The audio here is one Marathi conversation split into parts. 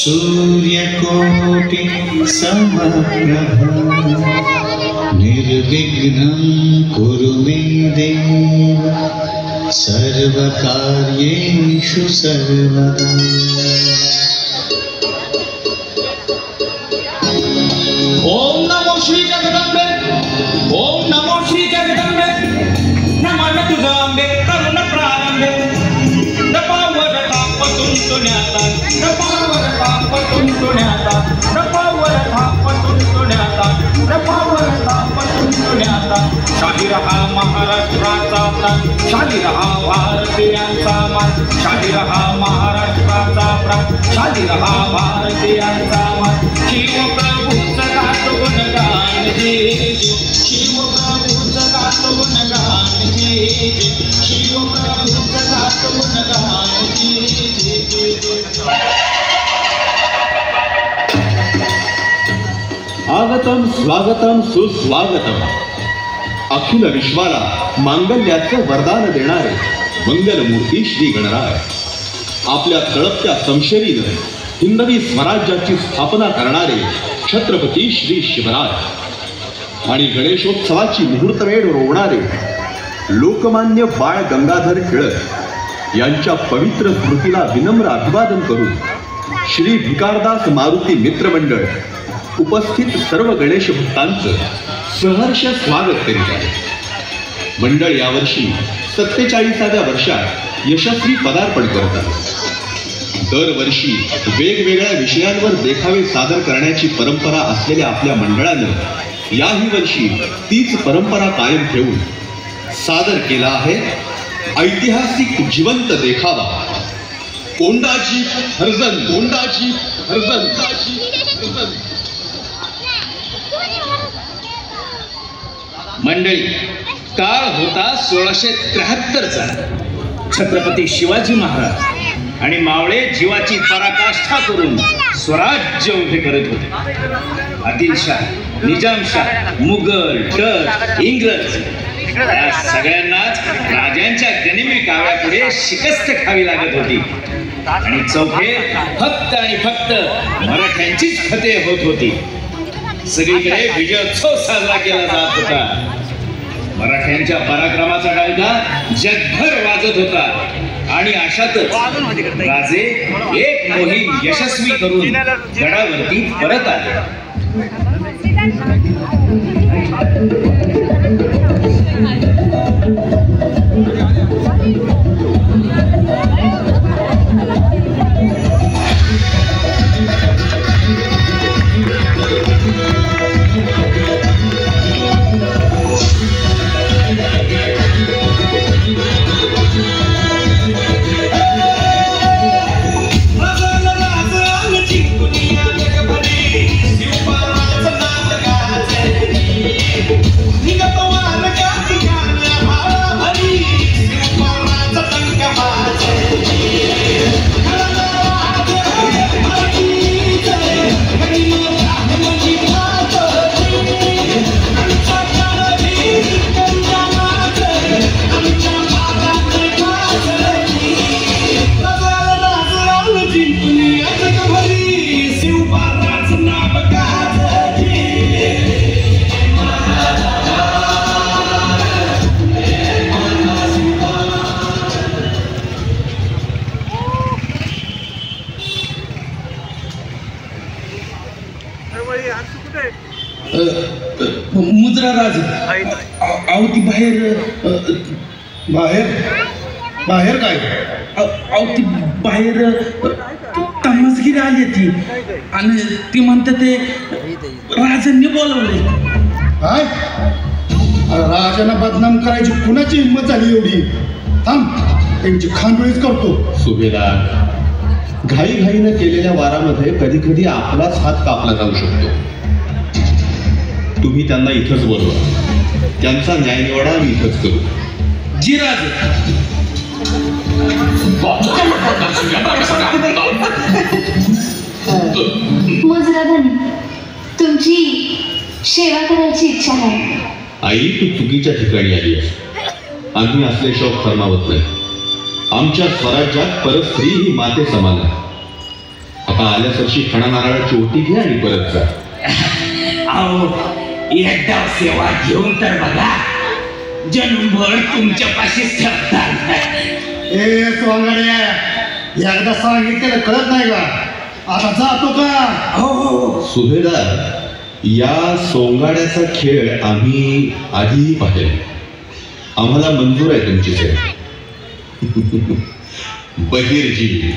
सूर्यकोटि समप्रभा निर्विघ्नं कुरु मे देव सर्वकार्येषु सर्वदा। ओम नमो श्री जगदंबे, ओम नमो श्री जगदंबे, नमामि तुझा अंबे करुण प्रारंभे। डपावर तापतून सोन्याचा, डपावर तापतून सोन्याचा, डपावर तापतून सोन्याचा, डपावर तापतून सोन्याचा। शाहीर हा महाराष्ट्राचा प्राण, शाहीर हा भारतीयांचा मान, शाहीर हा महाराष्ट्राचा प्राण, शाहीर हा भारतीयांचा मान। शिव प्रभूचं गातो गुणगान जे जे, शिव प्रभूचं गातो गुणगान जे जे, शिव प्रभूचं गातो गुणगान जे जे जे। आगतम स्वागतम सुस्वागतम। अखिल विश्वाला मांगल्याचं वरदान देणारे मंगलमूर्ती श्री गणराय आपल्या तळपत्या समशेरीनं हिंदवी स्वराज्याची स्थापना करणारे छत्रपती श्री शिवराय आणि गणेशोत्सवाची मुहूर्तमेढ रोवणारे लोकमान्य बाळ गंगाधर टिळक यांच्या पवित्र स्मृतीला विनम्र अभिवादन करून श्री भिकारदास मारुती मित्रमंडळ उपस्थित सर्व गणेश भक्तांचं सहर्ष स्वागत करीत आहे। मंडळ यावर्षी 47व्या वर्षात यशस्वी पदार्पण करत आहे। दरवर्षी वेगवेगळ्या विषयांवर देखावे सादर करण्याची परंपरा असलेल्या आपल्या मंडळानं याही वर्षी तीच परंपरा कायम ठेवून सादर केला आहे ऐतिहासिक जिवंत देखावा कोंडाजी हर्जन, कोंडाजी हर्जन। मंडळी, काळ होता 1673चा। छत्रपती शिवाजी महाराज आणि मावळे जीवाची पराकाष्ठा करून स्वराज्य उभे करत होते। आदिलशाह, निजामशाह, मुघल, डच, इंग्रज या सगळ्यांनाच राजांच्या गनिमी काव्यापुढे शिकस्त खावी लागत होती आणि चौफेर फक्त आणि फक्त मराठ्यांचीच फतेह होत होती। सगळीकडे विजयोत्सव साजरा केला जात होता। मराठ्यांच्या पराक्रमाचा डंका जगभर वाजत होता आणि अशातच राजे एक मोहीम यशस्वी करून गडावरती परत आले। मुद्रा राज आवती बाहेर बाहेर बाहेर काय आवती बाहेर तमासगिरी आली ती आणि ती म्हणते ते राजांनी बोलवले। काय राजांना बदनाम करायची कुणाची हिंमत झाली एवढी? थांब, त्यांची खांडोळीच करतो। सुभेदार, घाईघाईनं केलेल्या वारामध्ये कधी कधी आपलाच हात कापला जाऊ शकतो। तुम्ही त्यांना इथंच बोलवा, त्यांचा न्यायनिवाडा मी इथंच करू। जी राज। मुजराधनी, तुमची सेवा करायची इच्छा आहे। आई, तू चुकीच्या ठिकाणी आली आहेस। आम्ही असले शौक फरमावत नाही। आमच्या स्वराज्यात परस्त्री ही माते समान आहे। आता आल्यासारखी खणा नारळाची ओटी घे आणि परत जा. अहो एकदा सेवा घेऊन तर बघा, जन्मभर तुमच्या पाशीच ठेवतात. ए सोंगाड्या, एकदा सांगितलेलं कळत नाही का? आता जातो का? हो सुभेदार, या सोंगाड्याचा खेळ आम्ही आधीही पाहिला. आम्हाला मंजूर आहे तुमची सेवा. बहिरजी,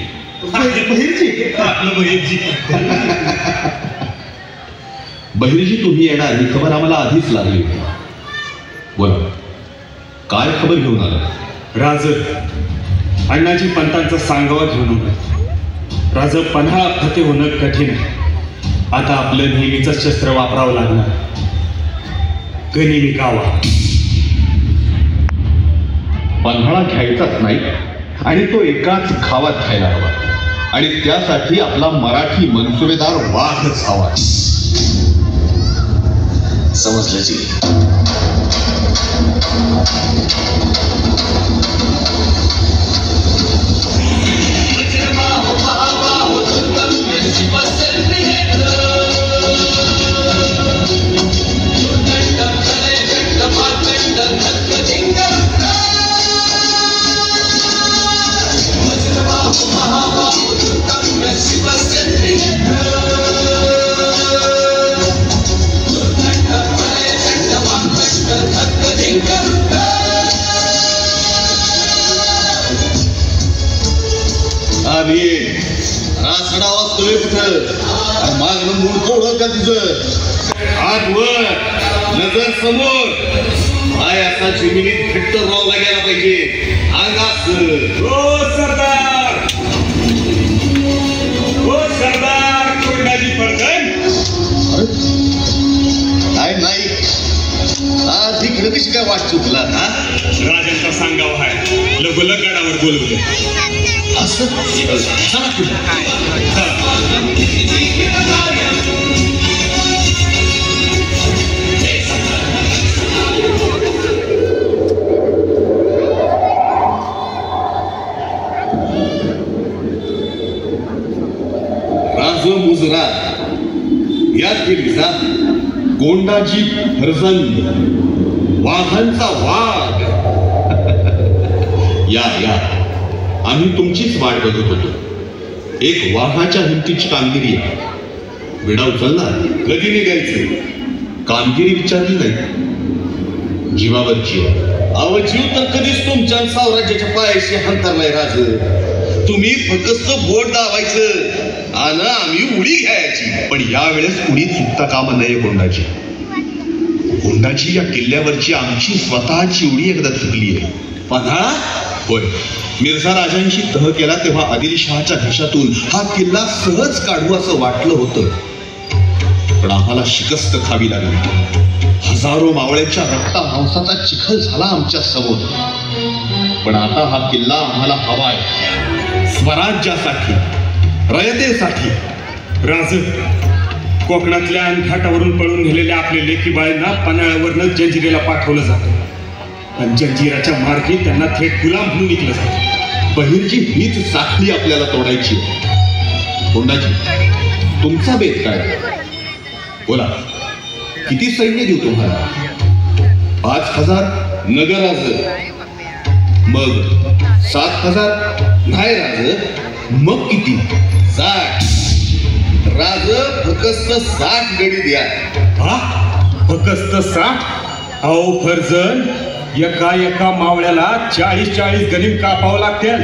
बहिरजी तुम्ही येणार ही खबर आम्हाला आधीच लागली होती. बोला, काय खबर घेऊन आला? राज अण्णाजी पंतांचा सांगावा घेऊन आला. राज, पन्हाळा फते होणं कठीण आहे. आता आपलं नेहमीच शस्त्र वापरावं लागणार, गनिमी कावा. पन्हाळा घ्यायचाच नाही आणि तो एकाच खावात घ्यायला हवा, आणि त्यासाठी आपला मराठी मनसुबेदार वाघच हवा. समजलं जी. आम्ही रासडा वाजतोय कुठं? मागणं मूळ कोड का तुझं? हात वर, नजर समोर, पाय असा जमिनीत घट्ट रोवला गेला पाहिजे. अंगास ओ सरदार, ओ सरदार कोंडाजी पडकन. काय नाही, आज इकडे कशी काय वाट चुकला ना? राजांचा सांगावा आहे, लगोलग गडावर बोलवले. असं चला पुढे. राज मुजरा यात गेलीचा गोंडाजी फरजंद, वाघांचा वाघ. या या, आम्ही तुमचीच वाट बघत होतो. एक वाघाच्या हिमतीची कामगिरी आहे. विडा उचलणार, कधी निघायचं, कामगिरी विचारली नाही, जीवावरची आहे. अव जीव तर कधीच तुमच्या साम्राज्याच्या पायाशी हंतरलाय राज. तुम्ही फक्त बोट दाबायचं आणि आम्ही उडी घ्यायची. पण यावेळेस उडी चुकता कामा नये गोंडाची. गोंडाची या किल्ल्यावरची आमची स्वतःची उडी एकदा चुकली आहे. पन्हाळा? होय, मिर्झा राजांशी तह केला तेव्हा आदिलशहाच्या घशातून हा किल्ला सहज काढू असं वाटलं होतं. पण आम्हाला शिकस्त खावी लागली. हजारो मावळ्यांच्या रक्ता मांसाचा चिखल झाला आमच्या समोर. पण आता हा किल्ला आम्हाला हवाय, स्वराज्यासाठी, रयतेसाठी. राज, कोकणातल्या घाटावरून पळून गेलेल्या आपल्या लेकी बाळांना पन्हाळ्यावरनं जंजिरेला पाठवलं जातं आणि जंजिराच्या मार्गी त्यांना थेट गुलाम म्हणून निघलं जातं. बहिरजी, हीच साखळी आपल्याला तोडायची. गोंडाजी, तुमचा बेत काय? बोला, किती सैन्य देऊ तुम्हाला? 5,000? नगर राज. मग 7,000? नाही राज, मग किती? 60. राज, फक्त 60 गडी द्या. हा, फक्त 60? अहो फर्जन, एका मावळ्याला 40 गनिम कापावं लागतील.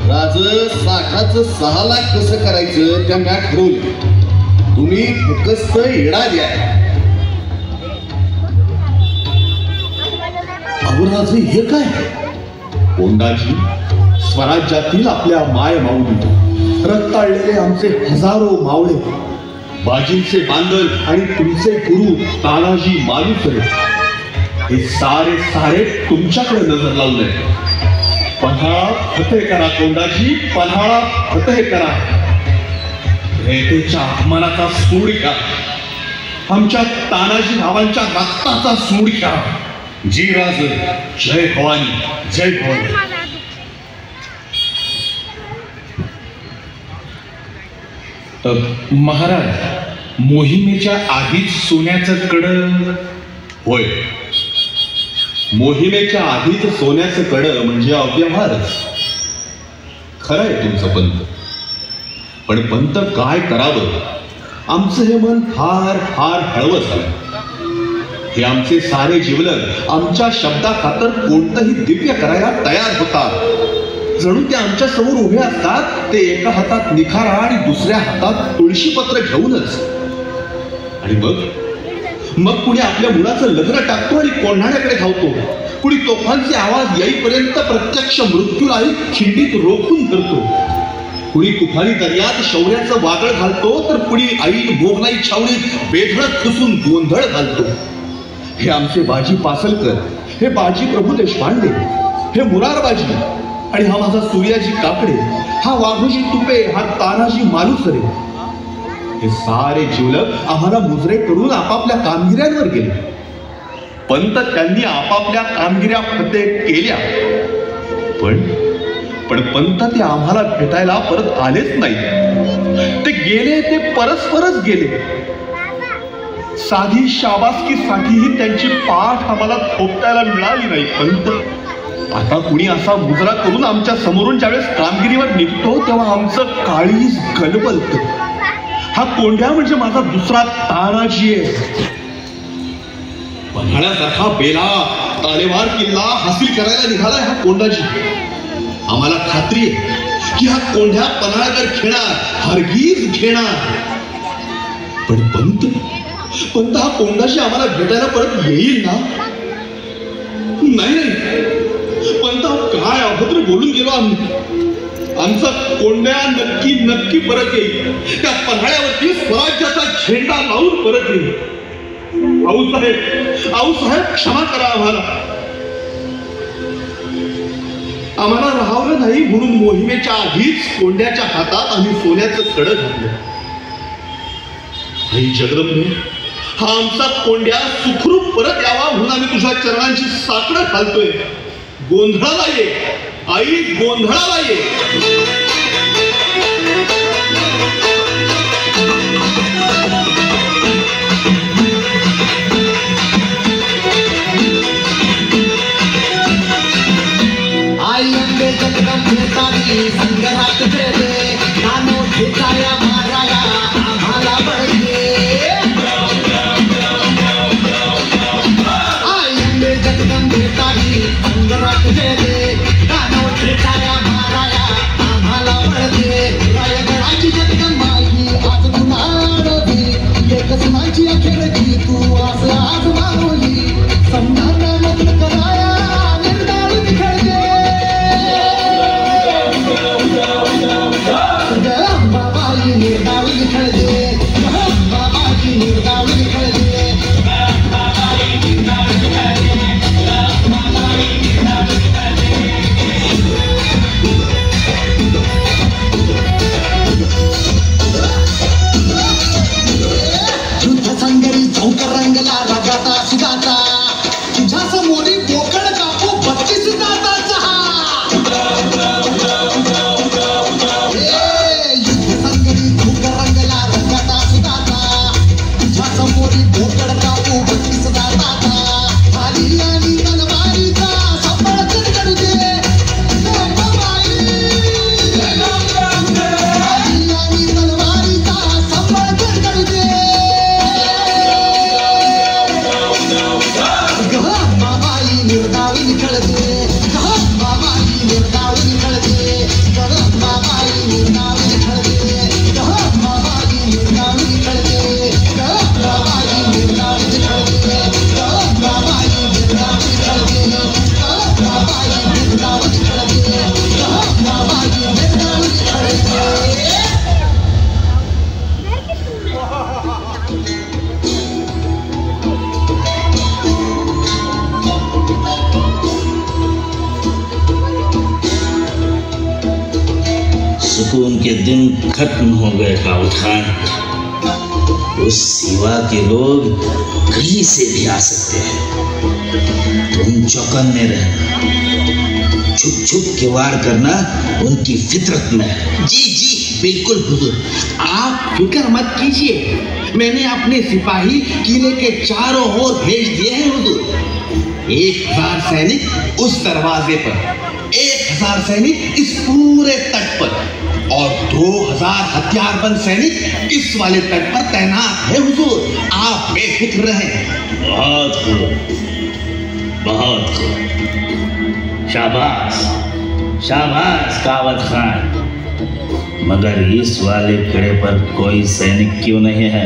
राज, 60चं 6 लाख कसं करायचं त्या म्या ठरवलं. तुम्ही फक्त येडा द्या. अवराज, हे काय? गोंडाजी, स्वराज्यातील आपल्या माय माऊली, रक्ताळलेले आमचे हजारो मावळे, बाजींचे बांदल आणि तुमचे गुरु तानाजी मालुसरे, हे सारे तुमच्याकडे नजर लावले. पन्हाळा फतेह करा गोंडाजी, पन्हाळा फतेह करा. रेतेच्या अपमानाचा सूड घ्या, आमच्या तानाजी भावांच्या रक्ताचा सूड घ्या. जी राज. जय भवानी, जय भवानी. महाराज, मोहिमेच्या आधीच सोन्याचं कडं. होय, मोहिमेच्या आधीच सोन्याचं कडं म्हणजे अव्यवहारच. खरं आहे तुमचं पंत, पण पंत काय करावं, आमचं हे मन फार फार हळवं झालं. हे आमचे सारे जीवलग आमच्या शब्दा खातर कोणतंही दिव्य करायला तयार होतात. जणू ते आमच्या समोर उभे असतात, ते एका हातात निखारा आणि दुसऱ्या हातात तुळशीपत्र घेऊनच. आणि मग कुणी आपल्या मुलाचं लग्न टाकतो आणि कोंढाण्याकडे धावतो. कुणी तोफांचे आवाज येईपर्यंत प्रत्यक्ष मृत्यूलाही खिंडीत रोखून धरतो. कुणी तुफानी दर्यात शौर्याचं वादळ घालतो, तर कुणी ऐन मोगलाई छावणीत बेधडक खुसून गोंधळ घालतो. हे आमचे बाजी पासलकर, हे बाजी प्रभू देशपांडे, हे मुरारबाजी, आणि हा माझा सूर्याजी काकडे, हा वाघोजी तुपे, हा तानाजी मालुसरे, हे सारे जीवलग आम्हाला मुजरे करून आपापल्या कामगिऱ्यांवर गेले. पंत त्यांनी आपापल्या कामगिऱ्या फते केल्या, पण पंत ते आम्हाला भेटायला परत आलेच नाही. ते गेले, ते परस्परच गेले. साधी शाबासकीसाठीही त्यांची पाठ आम्हाला थोपटायला मिळाली नाही. पंत आता कुणी असा मुजरा करून आमच्या समोरून ज्यावेळेस कामगिरीवर निघतो, तेव्हा आमचं काळीज गलबलतं. हा कोंढ्या म्हणजे माझा दुसरा तानाजी आहे. पन्हाळ्यासारखा बेला तालेवार किल्ला हासिल करायला निघालाय हा कोंढाजी. आम्हाला खात्री आहे की हा कोंढ्या पन्हाळ्यावर घेणार, हरगीज घेणार. पण पंत हा कोंढाजी आम्हाला भेटायला परत येईल ना? नाही, पंत काय अभद्र बोलून गेलो आम्ही. आमचा कोंढ्या नक्की परत येईल. त्या पन्हाळ्यावरती स्वराज्याचा झेंडा लावून परत येईल. आऊसाहेब क्षमा करा आम्हाला राहावलं नाही म्हणून मोहिमेच्या आधीच कोंड्याच्या हातात आम्ही सोन्याचं कडं घातलं. आई जगदंबे, हा आमचा कोंड्या सुखरूप परत यावा म्हणून आम्ही तुझ्या चरणांची साकडं घालतोय. गोंधळाला ये आई, गोंधळाला ये. आई अंबे जगदंबे तारी संगरात खेळे, नानो ठेचाया माराया आम्हाला बळगे. आई अंबे जगदंबे तारी संगरात खेळे, नानो ठेचाया माराया आम्हाला बळगे. रायगडाची जगदंबाई आज गुणाडवी, एक सुनाची अखेरची तू असं आज मागवली. समजांना लग्न कराया निर्धारित खेळगे. बाबाजी निर्धारित खेळगे, बाबाजी निर्धारित खेळगे. युद्ध संगरी चौक रंगला रगाता सुगाचा, तुझ्या समोरी बोकड कापू 32 दाताचा. युद्ध संगरी चौक रंगला रगाता सुगाचा, तुझ्या समोरी बोकड कापू 32 दाताचा. खाली आणि तलवारीचा सांभाळ करू दे बाबाई. खाली आणि तलवारीचा सांभाळ करू दे. बाबाई निर्धावी खेळते, बाबाई निर्धावी खेळते, बाबाई निर्धावी खेळते, बाबाई निर्धावी खेळते, बाबाई निर्धावी खेळते, बाबाई निर्धावी खेळते, बाबाई निर्धावी खेळते, बाबाई निर्धावी खेळते. सुकून के दिन खत्म हो गए काऊ खान. उस सिवा के लोग कहीं से भी आ सकते हैं. तुम चौकन्ने रहना, छुप छुप के वार करना उनकी फितरत में है। जी जी बिल्कुल हुजूर, आप फिक्र मत कीजिए, मैंने अपने सिपाही किले के चारों ओर भेज दिए हैं हुजूर। 1000 सैनिक उस दरवाजे पर, 1000 सैनिक इस पूरे तट पर और 2000 हथियारबंद सैनिक इस वाले तट पर तैनात है हुजूर। आप बेफिक्र रहें। बहुत खूब, बहुत खूब। शाबाश शाबाश कावत खान। मगर इस वाले किले पर कोई सैनिक क्यों नहीं है?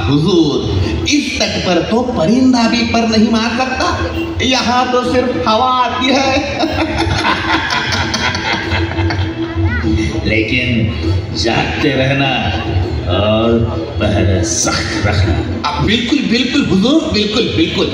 हुजूर, इस तट पर तो परिंदा भी पर नहीं मार सकता, यहाँ तो सिर्फ हवा आती है। लेकिन जागते रहना और पहरे सख्त रखना। अब बिल्कुल बिल्कुल हुजूर, बिल्कुल बिल्कुल।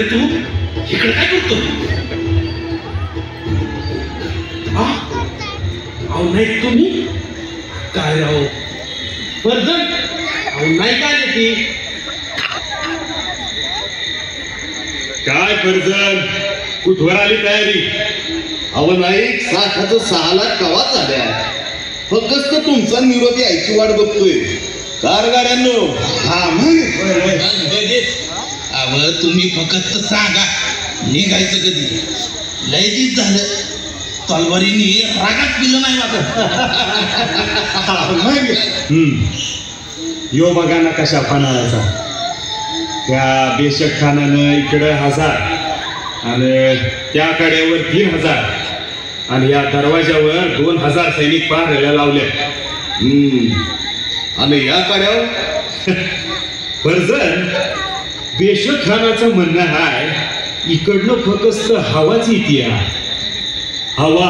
तू इकडे काय करतो? अहो नाही तुम्ही काय राहो वर्धन, अहो नाही काय ती काय कर्जन, कुठवर आली तयारी? अहो नाईक, 6 लाख कवा झाल्या, फक्त तुमचा निरोप यायची वाट बघतोय कारगाड्यांनो. हा मग अव तुम्ही फक्त सांगा निघायचं कधी. लय दिस झालं तलवारीने रागात पिलं नाही यो बघा ना कशा फनाचा. त्या बेशक खानानं इकडं 1000 आणि त्या कड्यावर 3000 आणि या दरवाजावर 2000 सैनिक पाहायला लावले. आणि या कड्यावर फर्जन बेशक खानाचं म्हणणं आहे इकडनं फक्त हवाच येते. हवा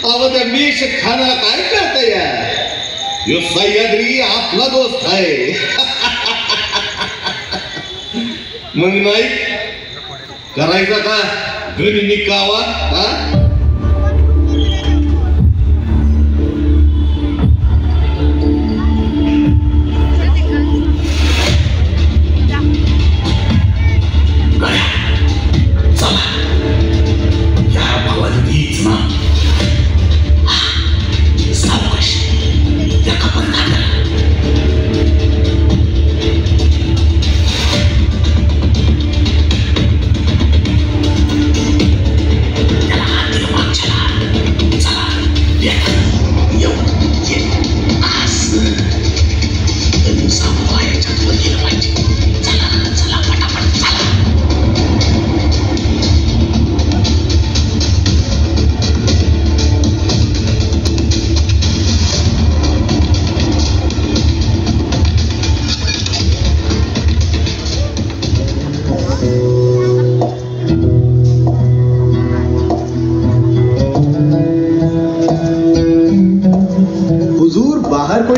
अहो त्या मेष खाना काय करता या, यो सह्याद्री आपला दोस्त आहे. मग नाही करायचा का गणिनी कावा? हा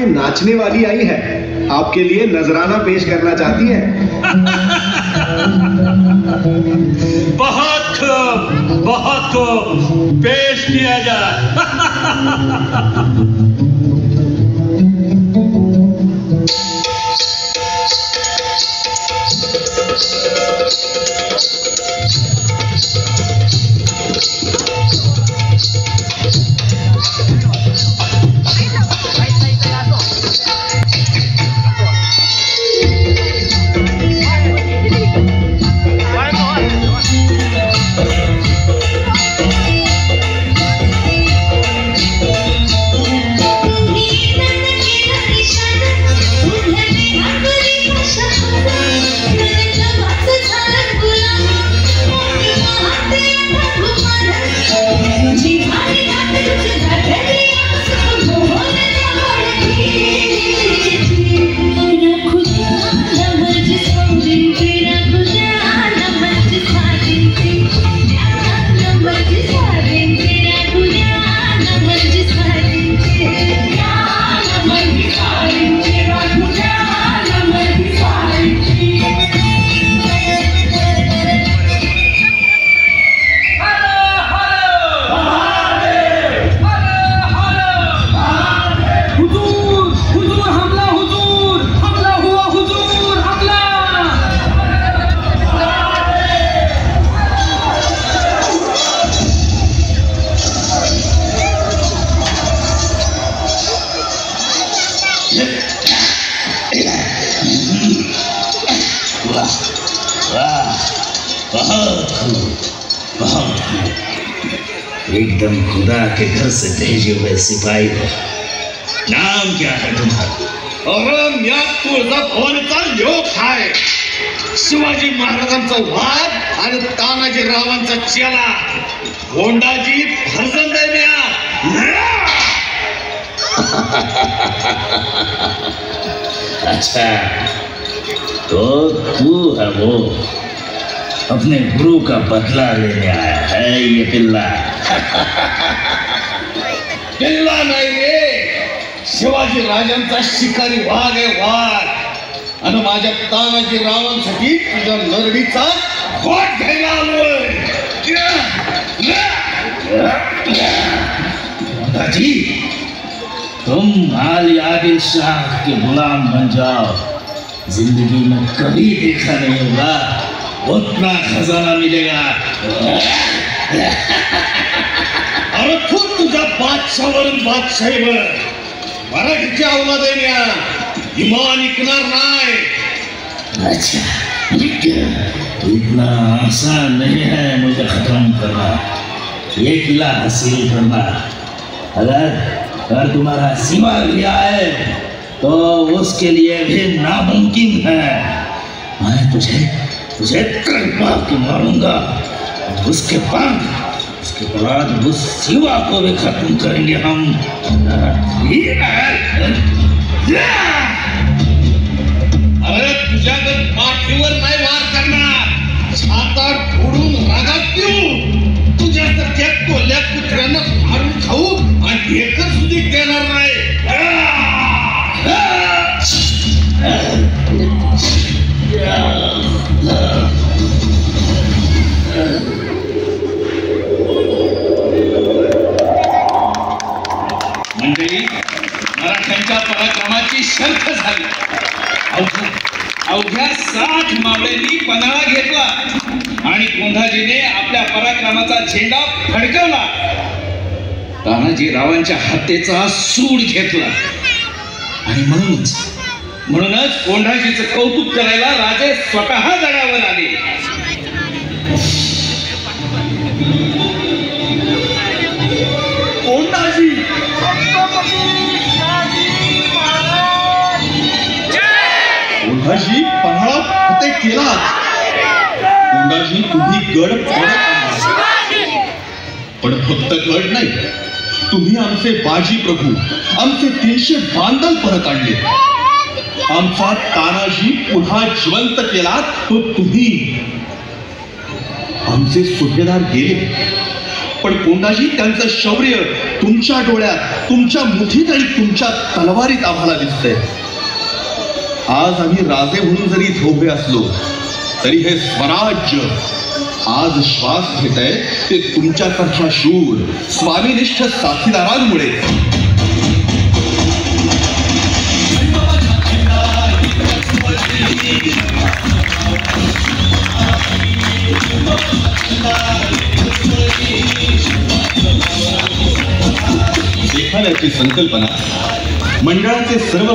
नाचने वाली आई है, आपके लिए नजराना पेश करना चाहती है। बहुत खूब पेश किया जाए। वाह, बहुत खूब, बहुत खूब। एकदम खुदा के घर से भेजे हुए सिपाही हो। नाम क्या है तुम्हारा? या तुळजाभवानीचा योग आहे, शिवाजी महाराजांचा वाद आणि तानाजी रावांचा चेला कोंडाजी फर्जंद आहे म्या. अच्छा, तो तू है वो अपने गुरु का बदला लेने आया है ये पिल्ला? पिल्ला नाही रे, शिवाजी राजांचा शिकारी वाघ आहे वाघ. आणि माझ्या तानाजी रावांसाठी तुझ्या नरडीचा घोट घ्यायला आलोय. दादी, तुम आली आदिल शाह के गुलाम बन जाओ, जिंदगी में कभी देखा नहीं होगा उतना खजाना मिलेगा. अरे खूप तुझ्या बादशाहवरून बादशाहीवर मराठीची अवलाद आहे म्या, इमान ऐकणार नाही. अच्छा, इतना आसान नहीं है मुझे खत्म करना, ये किला हासिल करना. अगर तुम्हारा सिवा लिया है तो उसके लिए भी नामुमकिन है. मैं तुझे करवा के मारूंगा, उसके बाद उस सिवा को भी खत्म करेंगे हम. अरे तुझ्या पाठीवर नाही वार करणार, छातात फोडून रागात देऊ. तुझ्यासारख्या कोल्ह्या कुत्र्यांना मारून खाऊ आणि एकच सुधी देणार नाही. मंडळी, मराठ्यांच्या पराक्रमाची शर्थ झाली. अवघ्या 60 मावळ्यांनी पन्हाळा घेतला आणि कोंढाजीने आपल्या पराक्रमाचा झेंडा फडकवला. तानाजी रावांच्या हत्येचा सूड घेतला आणि म्हणूनच कोंढाजीचं कौतुक करायला राजे स्वतः गडावर आले. कोंढाजी कोंढाजी पन्हाळा फतेह केला. कोंढाजी तुम्ही गड परत पण फक्त गड नाही, तुम्ही आमचे बाजी प्रभू, आमचे 300 बांधल परत आणले. आमचा तानाजी पुन्हा जिवंत केला तो तुम्ही. आमचे सुभेदार गेले, पण कोंढाजी त्यांचं शौर्य तुमच्या डोळ्यात, तुमच्या मुठीत आणि तुमच्या तलवारीत आम्हाला दिसतंय. आज आम्ही राजे म्हणून जरी झोपे असलो तरी हे स्वराज्य आज श्वास घेत आहे ते तुमच्यासारख्या शूर स्वामीनिष्ठ साथीदारांमुळे. एखाद्याची संकल्पना मंडळाचे सर्व